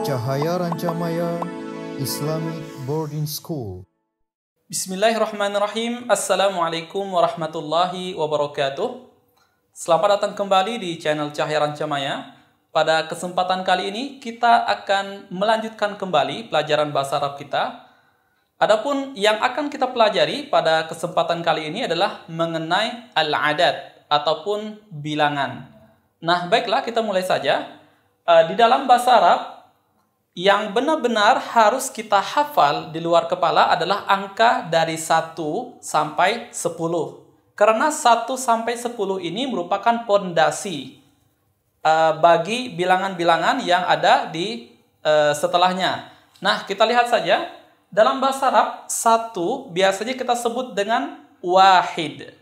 Cahaya Rancamaya Islamic Boarding School. Bismillahirrahmanirrahim. Assalamualaikum warahmatullahi wabarakatuh. Selamat datang kembali di channel Cahaya Rancamaya. Pada kesempatan kali ini kita akan melanjutkan kembali pelajaran bahasa Arab kita. Adapun yang akan kita pelajari pada kesempatan kali ini adalah mengenai al-adad ataupun bilangan. Nah, baiklah kita mulai saja. Di dalam bahasa Arab yang benar-benar harus kita hafal di luar kepala adalah angka dari 1 sampai 10. Karena 1 sampai 10 ini merupakan pondasi bagi bilangan-bilangan yang ada di setelahnya. Nah, kita lihat saja. Dalam bahasa Arab, 1 biasanya kita sebut dengan wahid.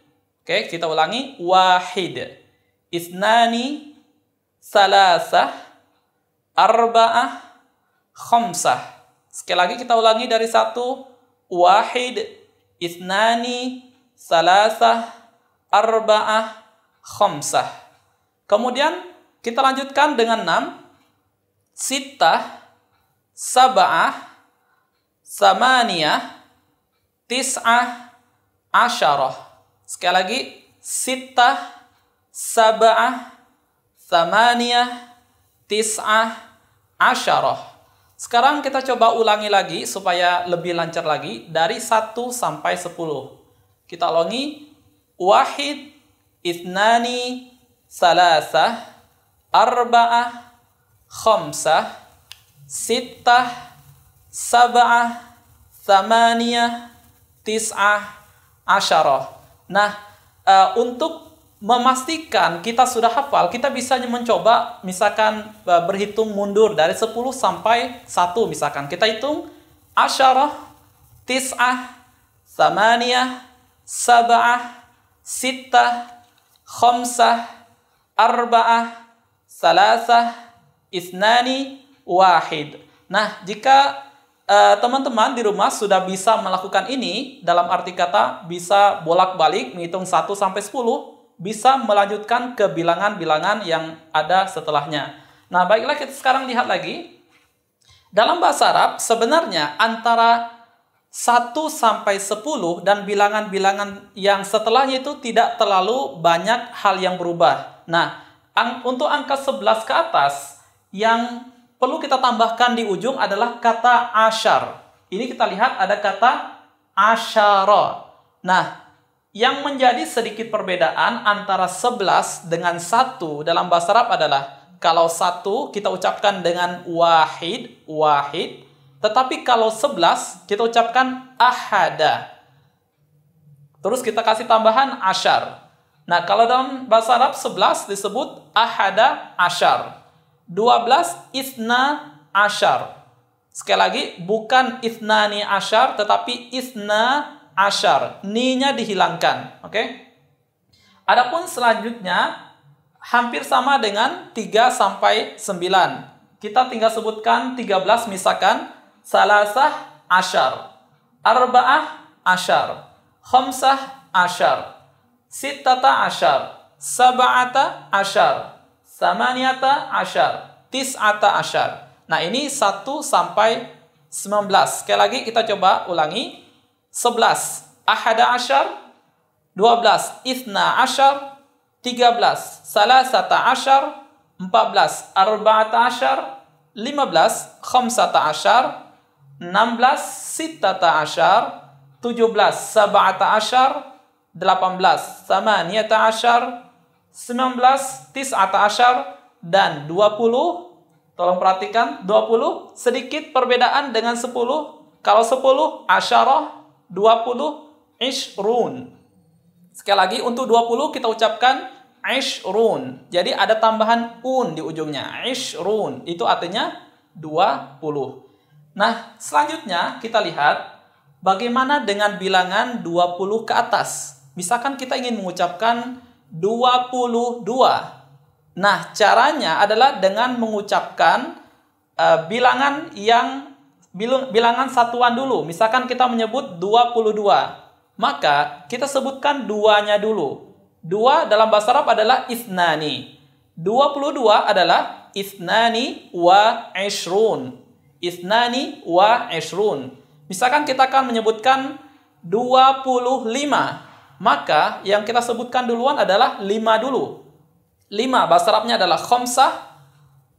Oke, kita ulangi. Wahid. Isnani, salasah, arba'ah, khamsah. Sekali lagi kita ulangi dari 1. Wahid, isnani, salasah, arba'ah, khamsah. Kemudian kita lanjutkan dengan 6. Sittah, sab'ah, samaniyah, tis'ah, asyarah. Sekali lagi. Sittah, sab'ah, samaniyah, tis'ah, asyarah. Sekarang kita coba ulangi lagi supaya lebih lancar lagi dari 1 sampai 10. Kita ulangi. Wahid, ithnani, salasah, arba'ah, khamsah, sittah, sab'ah, thamaniyah, tis'ah, asyarah. Nah, untuk memastikan kita sudah hafal, kita bisa mencoba misalkan berhitung mundur dari 10 sampai 1 misalkan. Kita hitung asyarah, tis'ah, thamaniyah, sab'ah, sittah, khamsah, arba'ah, salasah, ithnani, wahid. Nah, jika teman-teman di rumah sudah bisa melakukan ini, dalam arti kata bisa bolak-balik menghitung 1 sampai 10, bisa melanjutkan ke bilangan-bilangan yang ada setelahnya. Nah, baiklah kita sekarang lihat lagi. Dalam bahasa Arab, sebenarnya antara 1 sampai 10 dan bilangan-bilangan yang setelahnya itu tidak terlalu banyak hal yang berubah. Nah, untuk angka 11 ke atas, yang perlu kita tambahkan di ujung adalah kata asyar. Ini kita lihat ada kata asyara. Nah, yang menjadi sedikit perbedaan antara 11 dengan 1 dalam bahasa Arab adalah kalau 1 kita ucapkan dengan wahid, wahid. Tetapi kalau 11 kita ucapkan ahada. Terus kita kasih tambahan asyar. Nah, kalau dalam bahasa Arab 11 disebut ahada asyar. 12 isna asyar. Sekali lagi, bukan isnani asyar, tetapi isna asyar. Ni-nya dihilangkan. Oke? Adapun selanjutnya, hampir sama dengan 3 sampai 9. Kita tinggal sebutkan 13 misalkan. Salasah asyar. Arba'ah asyar. Khamsah asyar. Sittata asyar. Sab'ata asyar. Samaniyata asyar, tis'ata asyar. Nah, ini 1 sampai 19. Sekali lagi kita coba ulangi. 11, ahada asyar. 12, ithna asyar. 13, salasata asyar. 14, arba'ata asyar. 15, khamsata asyar. 16, sittata asyar. 17, sab'ata asyar. 18, samaniyata asyar. 19, tis'ata asyar, dan 20, tolong perhatikan, 20 sedikit perbedaan dengan 10. Kalau 10, asyarah, 20, ishrun. Sekali lagi, untuk 20 kita ucapkan ishrun. Jadi ada tambahan un di ujungnya, ishrun. Itu artinya 20. Nah, selanjutnya kita lihat bagaimana dengan bilangan 20 ke atas. Misalkan kita ingin mengucapkan 22. Nah, caranya adalah dengan mengucapkan bilangan satuan dulu. Misalkan kita menyebut 22. Maka kita sebutkan 2-nya dulu. 2 dalam bahasa Arab adalah isnani. 22 adalah ithnani wa ishrun. Ithnani wa ishrun. Misalkan kita akan menyebutkan 25, maka yang kita sebutkan duluan adalah 5 dulu. 5 bahasa Arabnya adalah khamsah,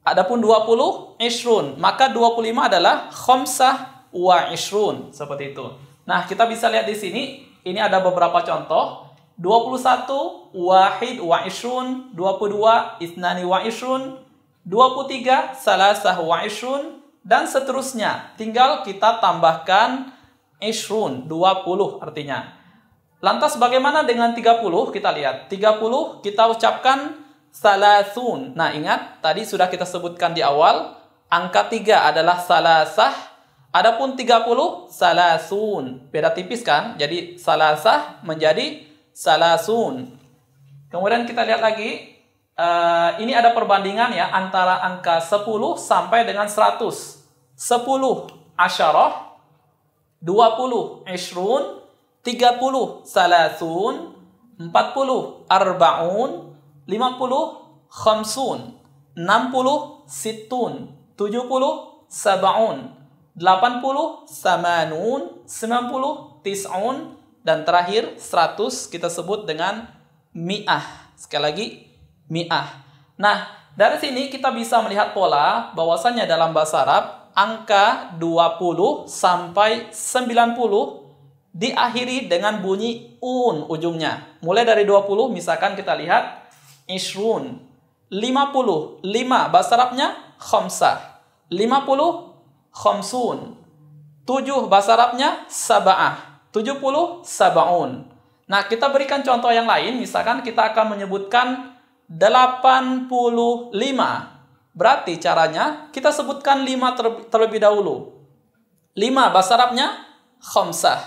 adapun 20 ishrun, maka 25 adalah khamsah wa ishrun, seperti itu. Nah, kita bisa lihat di sini, ini ada beberapa contoh. 21 wahid wa ishrun, 22 ithnani wa ishrun, 23 salasah wa ishrun, dan seterusnya. Tinggal kita tambahkan ishrun, 20 artinya. Lantas bagaimana dengan 30? Kita lihat. 30 kita ucapkan salasun. Nah, ingat tadi sudah kita sebutkan di awal, angka 3 adalah salasah, adapun 30 salasun. Beda tipis kan? Jadi salasah menjadi salasun. Kemudian kita lihat lagi. Ini ada perbandingan ya antara angka 10 sampai dengan 100. 10 asyarah, 20 ishrun, 30 salasun, 40 arba'un, 50 khamsun, 60 sittun, 70 sab'un, 80 samanun, 90 tis'un, dan terakhir 100 kita sebut dengan mi'ah. Sekali lagi mi'ah. Nah, dari sini kita bisa melihat pola bahwasanya dalam bahasa Arab angka 20 sampai 90 diakhiri dengan bunyi un ujungnya. Mulai dari 20 misalkan kita lihat ishrun, 50, 5 bahasa Arabnya khamsah, 50 khamsun, 7 bahasa Arabnya sab'ah, 70 sab'un. Nah, kita berikan contoh yang lain, misalkan kita akan menyebutkan 85. Berarti caranya kita sebutkan 5 terlebih dahulu. 5 bahasa Arabnya khamsah.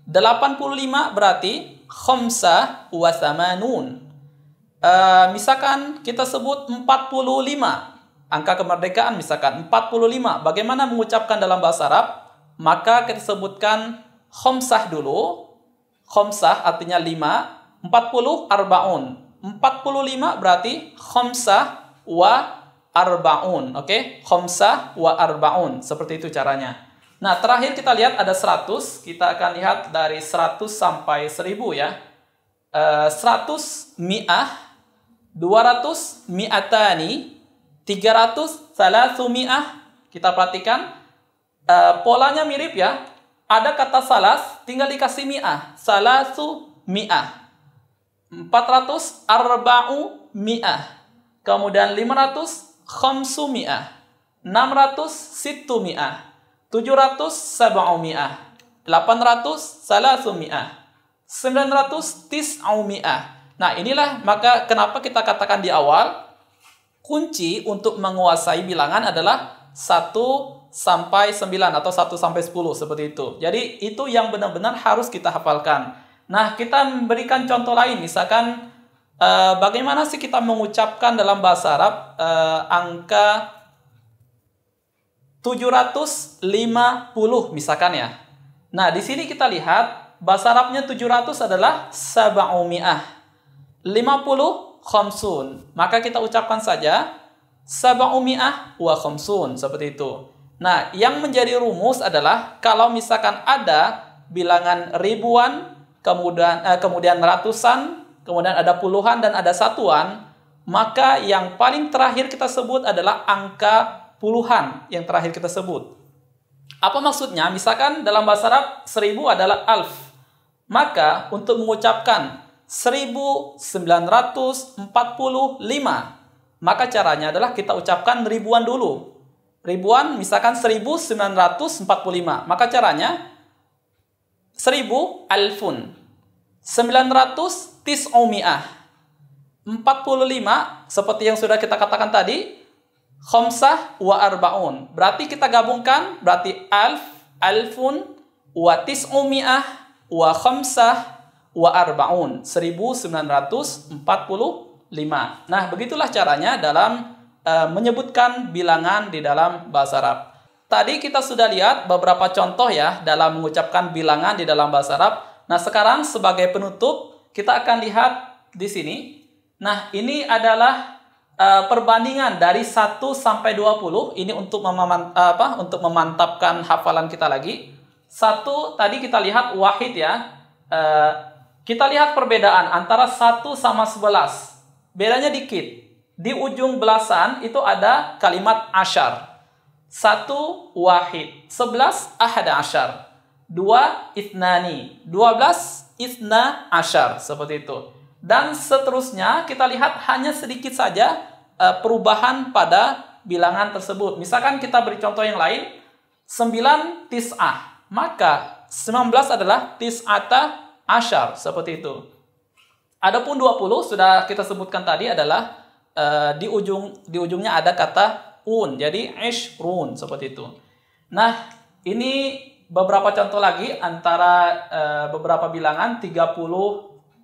85 berarti khamsah wa thamanun. Misalkan kita sebut 45. Angka kemerdekaan misalkan 45. Bagaimana mengucapkan dalam bahasa Arab? Maka kita sebutkan khamsah dulu. Khamsah artinya 5. 40 arbaun. 45 berarti khamsah wa arbaun. Oke? Khamsah wa arbaun. Seperti itu caranya. Nah, terakhir kita lihat ada 100. Kita akan lihat dari 100 sampai 1000 ya. 100 mi'ah, 200 mi'atani, 300 salasu mi'ah. Kita perhatikan polanya mirip ya. Ada kata salas, tinggal dikasih mi'ah. Salasu mi'ah. 400 arba'u mi'ah. Kemudian 500 khamsu mi'ah. 600 sittu mi'ah. 700 sab'u mi'ah. 800 salasu mi'ah. 900 tis'u mi'ah. Nah, inilah maka kenapa kita katakan di awal kunci untuk menguasai bilangan adalah 1 sampai 9 atau 1 sampai 10 seperti itu. Jadi itu yang benar-benar harus kita hafalkan. Nah, kita memberikan contoh lain, misalkan bagaimana sih kita mengucapkan dalam bahasa Arab angka 750 misalkan ya. Nah, di sini kita lihat bahasa Arabnya 700 adalah sab'u mi'ah. 50 khamsun. Maka kita ucapkan saja sab'u mi'ah wa khamsun seperti itu. Nah, yang menjadi rumus adalah kalau misalkan ada bilangan ribuan, kemudian ratusan, kemudian ada puluhan dan ada satuan, maka yang paling terakhir kita sebut adalah angka puluhan yang terakhir kita sebut. Apa maksudnya? Misalkan dalam bahasa Arab 1000 adalah alf. Maka untuk mengucapkan 1945, maka caranya adalah kita ucapkan ribuan dulu. Ribuan misalkan 1945. Maka caranya 1000 alfun, 900 tis'umi'ah, 45 seperti yang sudah kita katakan tadi, khamsah wa arba'un. Berarti kita gabungkan, berarti alfun wa tis'umi'ah wa khamsah wa arba'un, 1945. Nah, begitulah caranya dalam menyebutkan bilangan di dalam bahasa Arab. Tadi kita sudah lihat beberapa contoh ya dalam mengucapkan bilangan di dalam bahasa Arab. Nah, sekarang sebagai penutup kita akan lihat di sini. Nah, ini adalah perbandingan dari 1 sampai 20 ini untuk untuk memantapkan hafalan kita lagi. 1 tadi kita lihat wahid ya. Kita lihat perbedaan antara 1 sama 11. Bedanya dikit. Di ujung belasan itu ada kalimat asyar. 1 wahid, 11 ahada asyar. 2 ithnani, 12 ithna asyar, seperti itu. Dan seterusnya kita lihat hanya sedikit saja perubahan pada bilangan tersebut. Misalkan kita beri contoh yang lain, 9 tis'ah, maka 19 adalah tis'ata asyar, seperti itu. Adapun 20 sudah kita sebutkan tadi adalah di ujungnya ada kata un, jadi ishrun, seperti itu. Nah, ini beberapa contoh lagi antara beberapa bilangan 30,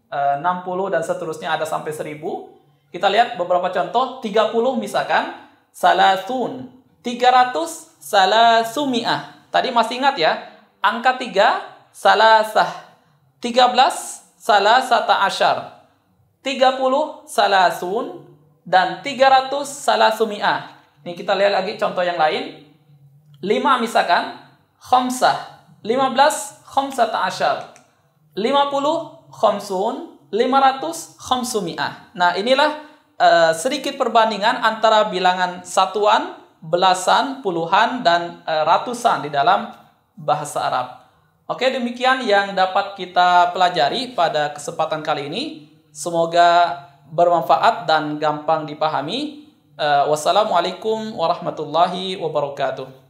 60 dan seterusnya, ada sampai 1000. Kita lihat beberapa contoh. 30 misalkan salasun, 300 salasumi'ah. Tadi masih ingat ya, angka 3 salasah, 13 salasata asyar, 30 salasun, dan 300 salasumi'ah. Ini kita lihat lagi contoh yang lain. 5 misalkan khamsah, 15 khamsata asyar, 50 khamsun, 500 khamsumi'ah. Nah, inilah sedikit perbandingan antara bilangan satuan, belasan, puluhan, dan ratusan di dalam bahasa Arab. Oke, demikian yang dapat kita pelajari pada kesempatan kali ini. Semoga bermanfaat dan gampang dipahami. Wassalamualaikum warahmatullahi wabarakatuh.